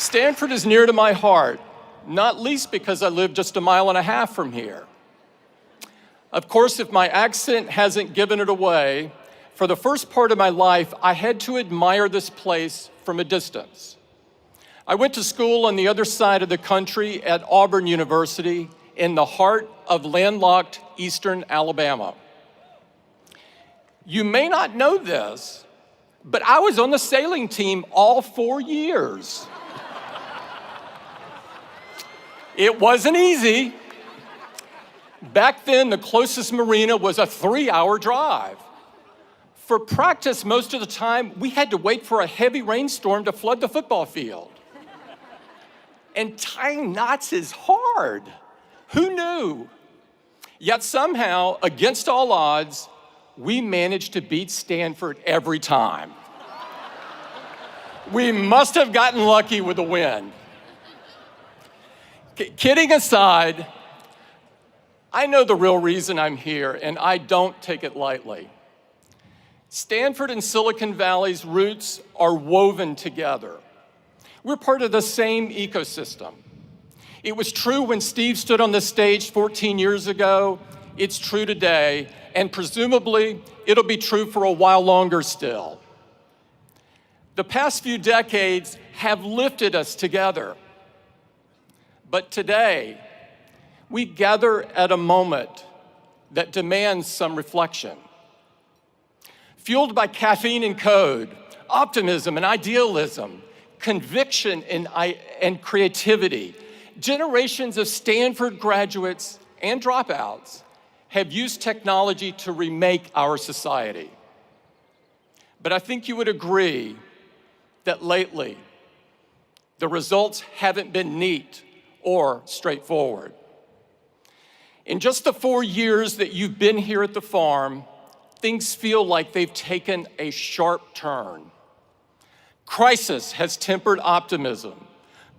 Stanford is near to my heart, not least because I live just a mile and a half from here. Of course, if my accent hasn't given it away, for the first part of my life, I had to admire this place from a distance. I went to school on the other side of the country at Auburn University in the heart of landlocked eastern Alabama. You may not know this, but I was on the sailing team all 4 years. It wasn't easy. Back then, the closest marina was a 3-hour drive. For practice, most of the time, we had to wait for a heavy rainstorm to flood the football field. And tying knots is hard. Who knew? Yet somehow, against all odds, we managed to beat Stanford every time. We must have gotten lucky with the win. Kidding aside, I know the real reason I'm here, and I don't take it lightly. Stanford and Silicon Valley's roots are woven together. We're part of the same ecosystem. It was true when Steve stood on the stage 14 years ago. It's true today, and presumably, it'll be true for a while longer still. The past few decades have lifted us together. But today, we gather at a moment that demands some reflection. Fueled by caffeine and code, optimism and idealism, conviction and creativity, generations of Stanford graduates and dropouts have used technology to remake our society. But I think you would agree that lately, the results haven't been neat or straightforward. In just the 4 years that you've been here at the farm, things feel like they've taken a sharp turn. Crisis has tempered optimism.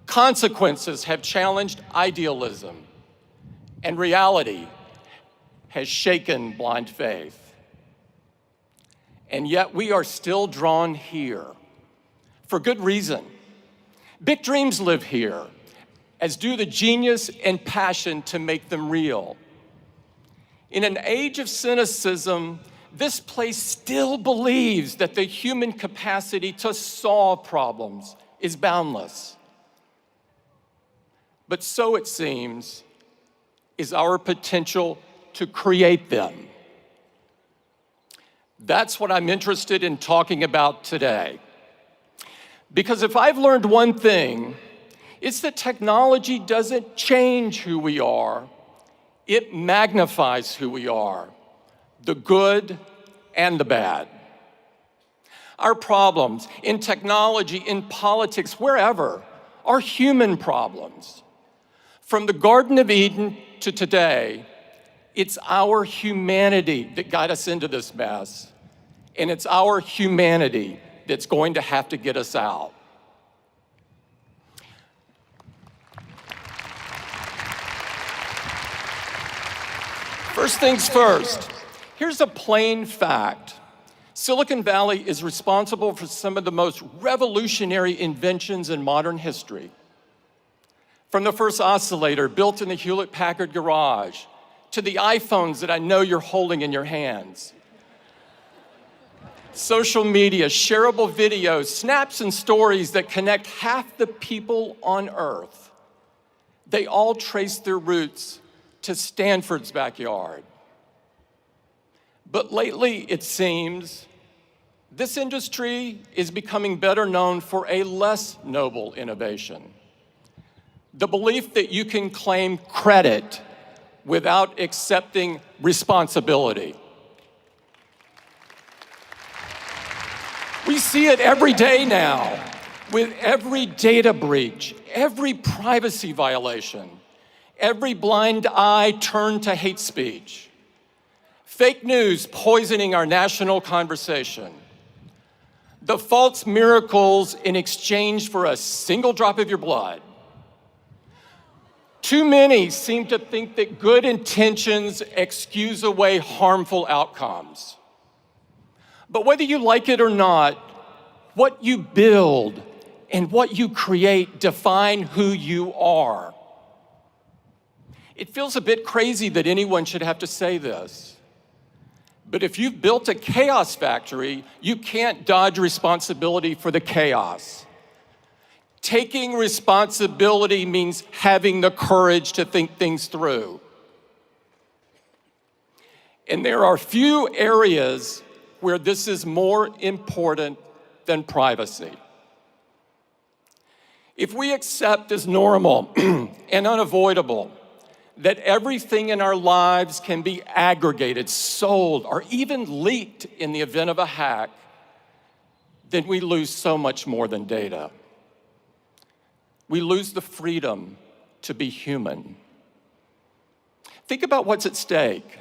Consequences have challenged idealism. And reality has shaken blind faith. And yet we are still drawn here, for good reason. Big dreams live here, as do the genius and passion to make them real. In an age of cynicism, this place still believes that the human capacity to solve problems is boundless. But so it seems is our potential to create them. That's what I'm interested in talking about today. Because if I've learned one thing, it's that technology doesn't change who we are, it magnifies who we are, the good and the bad. Our problems in technology, in politics, wherever, are human problems. From the Garden of Eden to today, it's our humanity that got us into this mess, and it's our humanity that's going to have to get us out. First things first, here's a plain fact. Silicon Valley is responsible for some of the most revolutionary inventions in modern history. From the first oscillator built in the Hewlett-Packard garage, to the iPhones that I know you're holding in your hands. Social media, shareable videos, snaps and stories that connect half the people on Earth. They all trace their roots to Stanford's backyard. But lately, it seems, this industry is becoming better known for a less noble innovation. The belief that you can claim credit without accepting responsibility. We see it every day now, with every data breach, every privacy violation, every blind eye turned to hate speech. Fake news poisoning our national conversation. The false miracles in exchange for a single drop of your blood. Too many seem to think that good intentions excuse away harmful outcomes. But whether you like it or not, what you build and what you create define who you are. It feels a bit crazy that anyone should have to say this. But if you've built a chaos factory, you can't dodge responsibility for the chaos. Taking responsibility means having the courage to think things through. And there are few areas where this is more important than privacy. If we accept as normal and unavoidable that everything in our lives can be aggregated, sold, or even leaked in the event of a hack, then we lose so much more than data. We lose the freedom to be human. Think about what's at stake.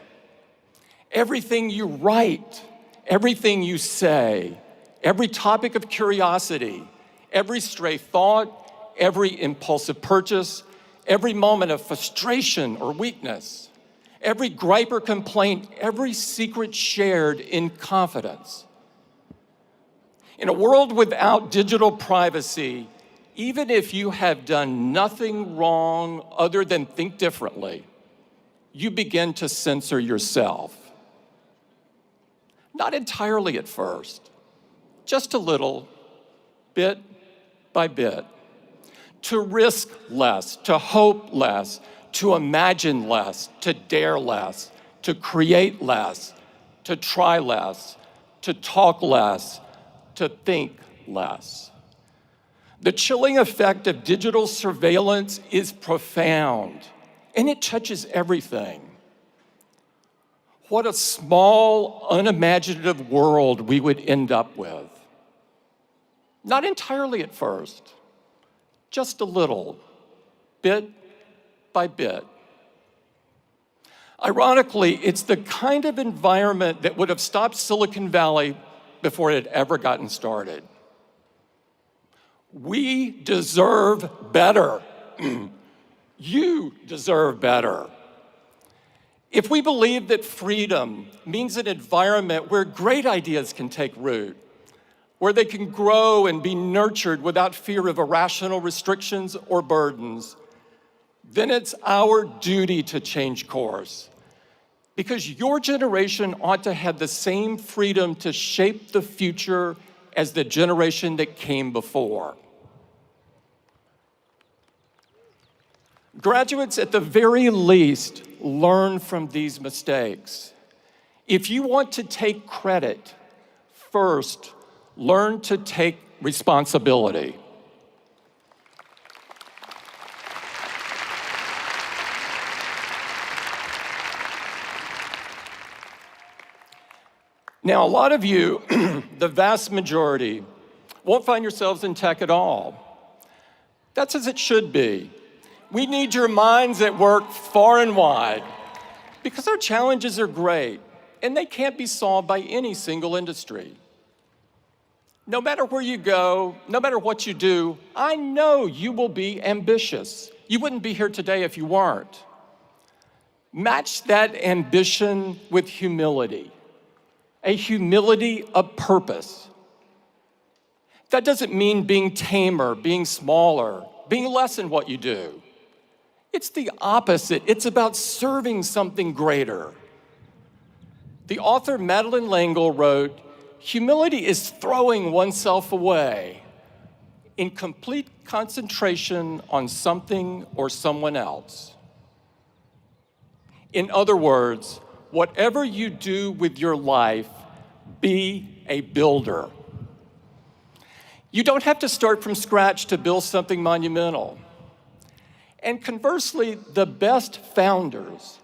Everything you write, everything you say, every topic of curiosity, every stray thought, every impulsive purchase, every moment of frustration or weakness, every gripe or complaint, every secret shared in confidence. In a world without digital privacy, even if you have done nothing wrong other than think differently, you begin to censor yourself. Not entirely at first, just a little, bit by bit. To risk less, to hope less, to imagine less, to dare less, to create less, to try less, to talk less, to think less. The chilling effect of digital surveillance is profound, and it touches everything. What a small, unimaginative world we would end up with. Not entirely at first, just a little, bit by bit. Ironically, it's the kind of environment that would have stopped Silicon Valley before it had ever gotten started. We deserve better. You deserve better. If we believe that freedom means an environment where great ideas can take root, where they can grow and be nurtured without fear of irrational restrictions or burdens, then it's our duty to change course. Because your generation ought to have the same freedom to shape the future as the generation that came before. Graduates, at the very least, learn from these mistakes. If you want to take credit, first, learn to take responsibility. Now, a lot of you, the vast majority, won't find yourselves in tech at all. That's as it should be. We need your minds at work far and wide because our challenges are great and they can't be solved by any single industry. No matter where you go, no matter what you do, I know you will be ambitious. You wouldn't be here today if you weren't. Match that ambition with humility, a humility of purpose. That doesn't mean being tamer, being smaller, being less in what you do. It's the opposite. It's about serving something greater. The author Madeleine L'Engle wrote, "Humility is throwing oneself away in complete concentration on something or someone else." In other words, whatever you do with your life, be a builder. You don't have to start from scratch to build something monumental. And conversely, the best founders,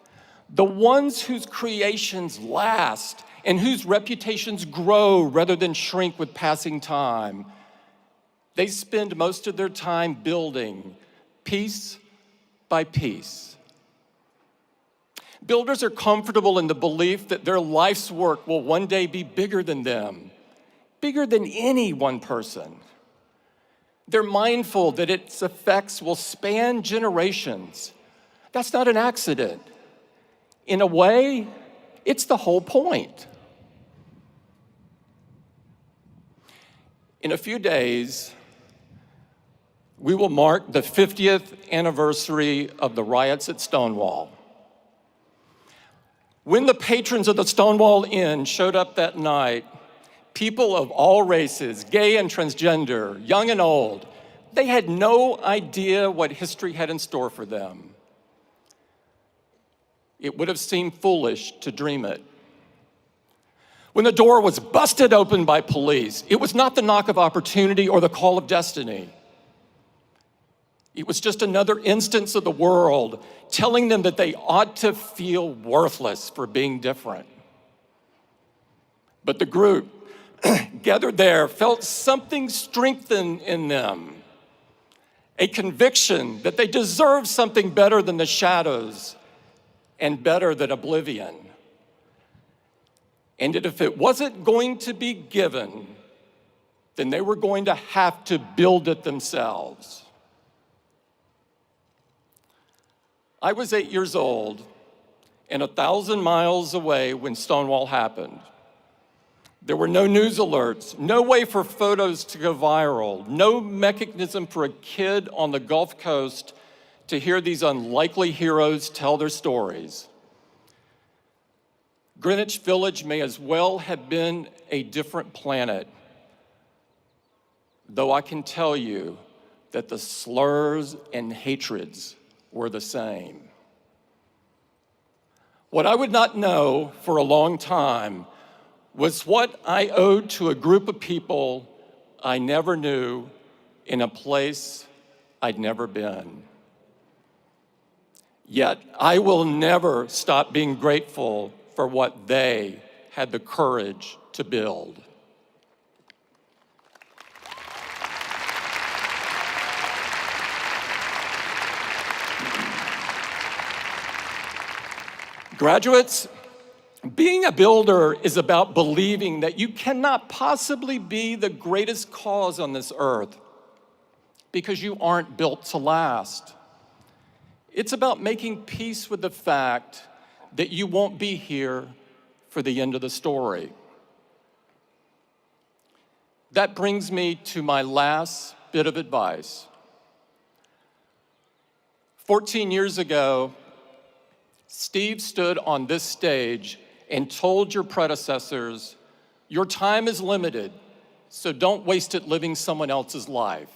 the ones whose creations last and whose reputations grow rather than shrink with passing time, they spend most of their time building piece by piece. Builders are comfortable in the belief that their life's work will one day be bigger than them, bigger than any one person. They're mindful that its effects will span generations. That's not an accident. In a way, it's the whole point. In a few days, we will mark the 50th anniversary of the riots at Stonewall. When the patrons of the Stonewall Inn showed up that night, people of all races, gay and transgender, young and old, they had no idea what history had in store for them. It would have seemed foolish to dream it. When the door was busted open by police, it was not the knock of opportunity or the call of destiny. It was just another instance of the world telling them that they ought to feel worthless for being different. But the group gathered there felt something strengthen in them, a conviction that they deserved something better than the shadows and better than oblivion. And that if it wasn't going to be given, then they were going to have to build it themselves. I was 8 years old and 1,000 miles away when Stonewall happened. There were no news alerts, no way for photos to go viral, no mechanism for a kid on the Gulf Coast to hear these unlikely heroes tell their stories. Greenwich Village may as well have been a different planet, though I can tell you that the slurs and hatreds were the same. What I would not know for a long time was what I owed to a group of people I never knew in a place I'd never been. Yet I will never stop being grateful for what they had the courage to build. Graduates, being a builder is about believing that you cannot possibly be the greatest cause on this earth because you aren't built to last. It's about making peace with the fact that you won't be here for the end of the story. That brings me to my last bit of advice. 14 years ago, Steve stood on this stage and told your predecessors, your time is limited, so don't waste it living someone else's life.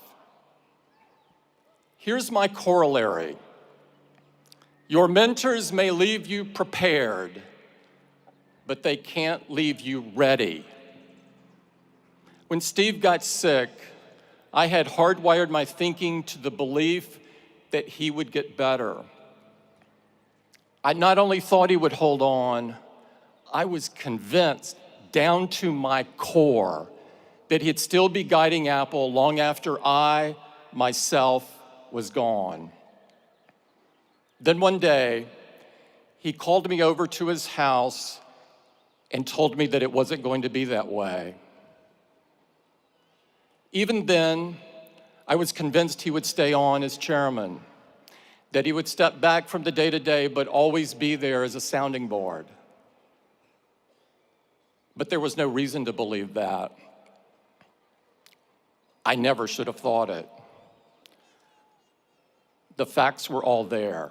Here's my corollary. Your mentors may leave you prepared, but they can't leave you ready. When Steve got sick, I had hardwired my thinking to the belief that he would get better. I not only thought he would hold on, I was convinced down to my core that he'd still be guiding Apple long after I, myself, was gone. Then one day, he called me over to his house and told me that it wasn't going to be that way. Even then, I was convinced he would stay on as chairman, that he would step back from the day-to-day but always be there as a sounding board. But there was no reason to believe that. I never should have thought it. The facts were all there.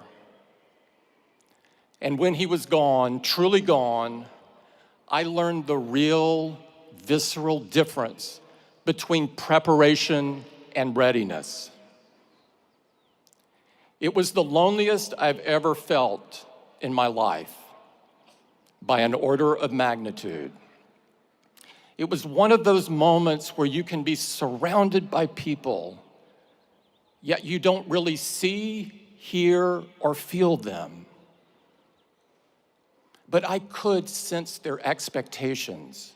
And when he was gone, truly gone, I learned the real, visceral difference between preparation and readiness. It was the loneliest I've ever felt in my life, by an order of magnitude. It was one of those moments where you can be surrounded by people, yet you don't really see, hear, or feel them. But I could sense their expectations.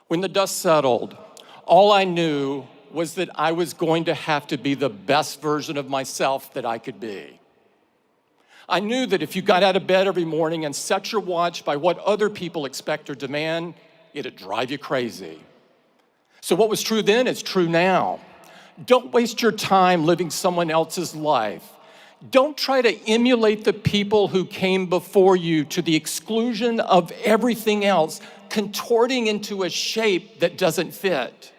When the dust settled, all I knew was that I was going to have to be the best version of myself that I could be. I knew that if you got out of bed every morning and set your watch by what other people expect or demand, it'd drive you crazy. So what was true then is true now. Don't waste your time living someone else's life. Don't try to emulate the people who came before you to the exclusion of everything else, contorting into a shape that doesn't fit.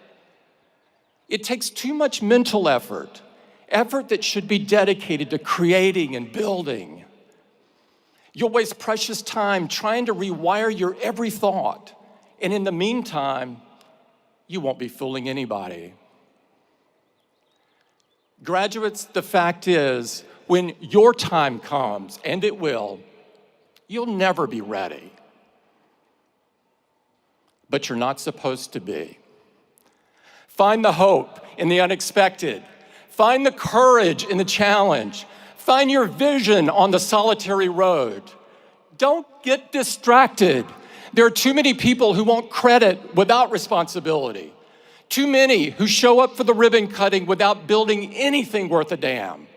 It takes too much mental effort that should be dedicated to creating and building. You'll waste precious time trying to rewire your every thought, and in the meantime, you won't be fooling anybody. Graduates, the fact is, when your time comes, and it will, you'll never be ready. But you're not supposed to be. Find the hope in the unexpected. Find the courage in the challenge. Find your vision on the solitary road. Don't get distracted. There are too many people who want credit without responsibility. Too many who show up for the ribbon cutting without building anything worth a damn.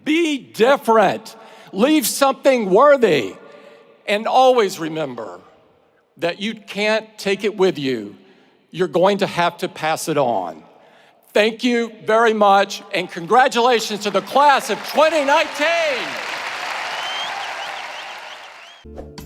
Be different. Leave something worthy. And always remember that you can't take it with you. You're going to have to pass it on. Thank you very much, and congratulations to the class of 2019.